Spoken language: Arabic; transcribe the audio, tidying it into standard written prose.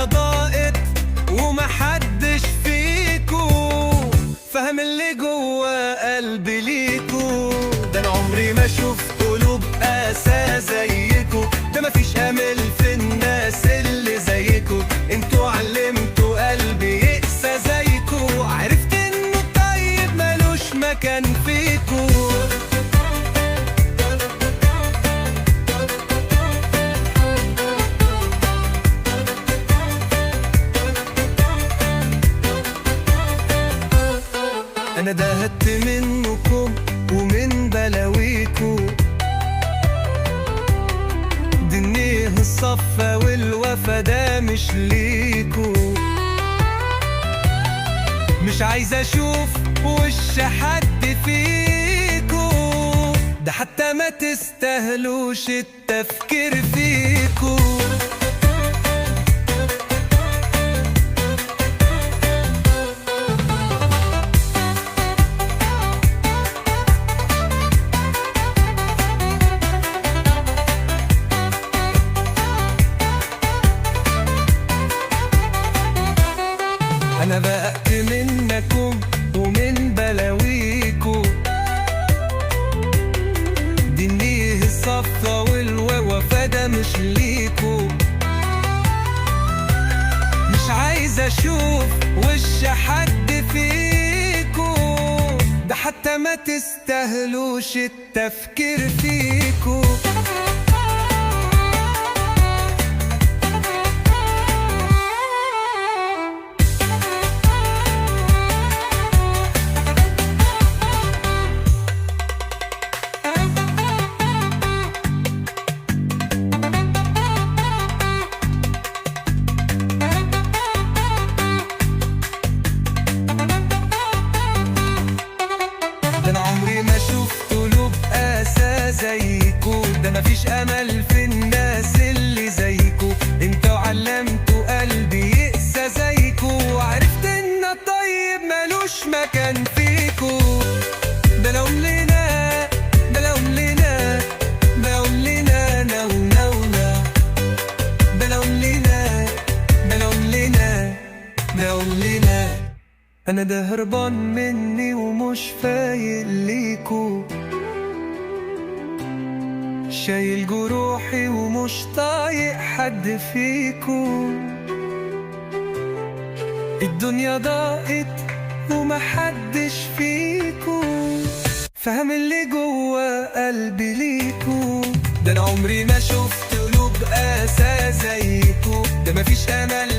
الدنيا ضاقت ومحدش فيكو فاهم اللي جوا قلبي ليكو. ده انا عمري ما شفت قلوب قاسى زيكو، ده مفيش امل في الناس اللي زيكو. انتوا علمتوا قلبي يقسى زيكو، عرفت انه طيب ملوش مكان فيكو. انا دهت منكم ومن بلاويكو، دي النيه الصفا والوفا ده مش ليكو. مش عايز اشوف وش حد فيكو، ده حتى ما تستاهلوش التفكير فيكو. أنا بقت منكم ومن بلاويكو، دي النيه الصفا والوفا ده مش ليكو. مش عايز أشوف وش حد فيكو، ده حتى ما تستاهلوش التفكير فيكو. ده انا عمري ما شفت قلوب قاسى زيكو، ده مفيش امل في الناس اللي زيكو. انتوا علمتوا قلبي يقسى زيكو، عرفت ان الطيب ملوش مكان فيكو. ده لو لنا ده لو لنا ده لو لنا نو نو نو، ده لو لنا ده لو لنا ده لو لنا. انا ده هربان مني ومش فايق ليكو، شايل جروحي ومش طايق حد فيكو. الدنيا ضاقت ومحدش فيكو فاهم اللي جوا قلبي ليكو. ده انا عمري ما شفت قلوب قاسى زيكو، ده مفيش امل